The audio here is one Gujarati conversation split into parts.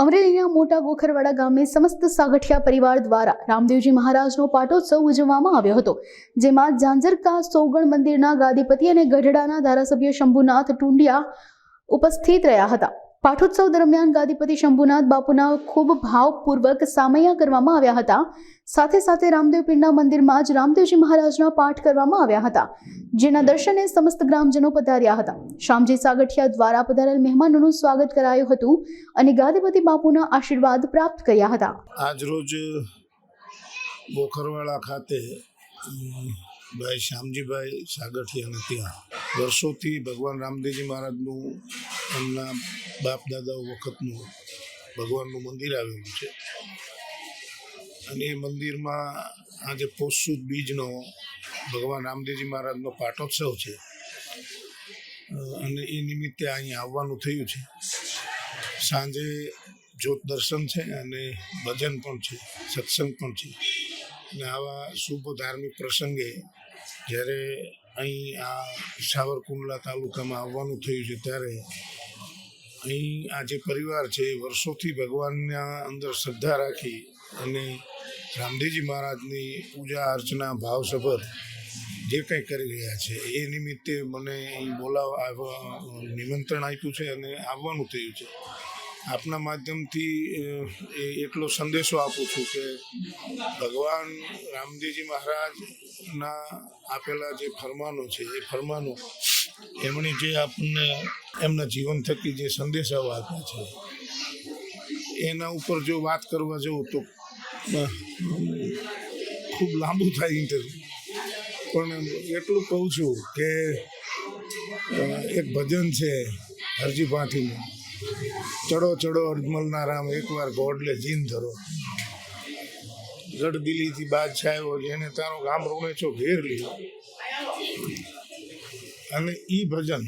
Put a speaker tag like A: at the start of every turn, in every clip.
A: અમરેલીના મોટા ગોખરવાડા ગામે સમસ્ત સાગઠિયા પરિવાર દ્વારા રામદેવજી મહારાજનો પાટોત્સવ ઉજવવામાં આવ્યો હતો, જેમાં ઝાંઝરકા સોગણ મંદિરના ગાદીપતિ અને ગઢડાના ધારાસભ્ય શંભુનાથ ટુંડિયા ઉપસ્થિત રહ્યા હતા। પાઠોત્સવ દરમિયાન ગાદીપતિ શંભુનાથ બાપુના ખૂબ ભાવપૂર્વક સામૈયા કરવામાં આવ્યા હતા। સાથે સાથે રામદેવપીરના મંદિરમાં જ રામદેવજી મહારાજના પાઠ કરવામાં આવ્યા હતા, જેના દર્શને સમસ્ત ગ્રામજનો પધાર્યા હતા। શામજી સાગઠિયા દ્વારા પધારેલ મહેમાનોનું સ્વાગત કરાયું હતું અને ગાદીપતિ બાપુના આશીર્વાદ પ્રાપ્ત કર્યા હતા।
B: આજરોજ ગોખરવાડા ખાતે ભાઈ શ્યામજીભાઈ સાગઠિયાને ત્યાં વર્ષોથી ભગવાન રામદેવજી મહારાજનું એમના બાપ દાદાઓ વખતનું ભગવાનનું મંદિર આવેલું છે અને એ મંદિરમાં આજે પોષ સુદ બીજનો ભગવાન રામદેવજી મહારાજનો પાટોત્સવ છે અને એ નિમિત્તે અહીંયા આવવાનું થયું છે। સાંજે જ્યોત દર્શન છે અને ભજન પણ છે, સત્સંગ પણ છે અને આવા શુભ ધાર્મિક પ્રસંગે જ્યારે અહીં આ સાવરકુંડલા તાલુકામાં આવવાનું થયું છે ત્યારે અહીં આ જે પરિવાર છે એ વર્ષોથી ભગવાનના અંદર શ્રદ્ધા રાખી અને રામદેવજી મહારાજની પૂજા અર્ચના ભાવસભર જે કંઈ કરી રહ્યા છે એ નિમિત્તે મને અહીં બોલાવવા નિમંત્રણ આપ્યું છે અને આવવાનું થયું છે। આપના માધ્યમથી એટલો સંદેશો આપું છું કે ભગવાન રામદેવજી મહારાજના આપેલા જે ફરમાનો છે એ ફરમાનો એમણે જે આપણને એમના જીવન થકી જે સંદેશાઓ આપ્યા છે એના ઉપર જો વાત કરવા જવું તો ખૂબ લાંબુ થાય ઇન્ટરવ્યુ, પણ એટલું કહું છું કે એક ભજન છે હરજી પાઠીનું, ચડો ચડો અજમલના રામ એકવાર ગોડલે જીન ધરો, ગઢ દિલ્હીથી બાદશાહ જેને તારો ગામ રોણે છો ઘેર લીધો। અને એ ભજન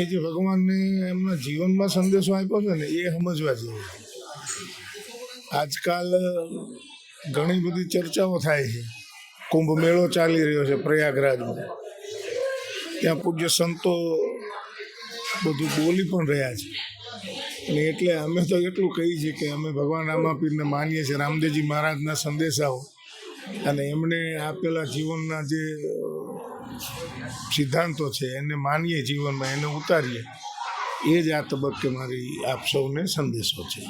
B: એ જે ભગવાનને એમના જીવનમાં સંદેશો આપ્યો છે ને એ સમજવા જેવું। આજકાલ ઘણી બધી ચર્ચાઓ થાય છે, કુંભ મેળો ચાલી રહ્યો છે પ્રયાગરાજમાં, ત્યાં પૂજ્ય સંતો બધું બોલી પણ રહ્યા છે અને એટલે અમે તો એટલું કહીએ છીએ કે અમે ભગવાન રામાપીરને માનીએ છીએ, રામદેવજી મહારાજના સંદેશાઓ અને એમણે આપેલા જીવનના જે સિદ્ધાંતો છે એને માનીએ, જીવનમાં એને ઉતારીએ, એ જ આ તબક્કે મારી આપ સૌને સંદેશો છે।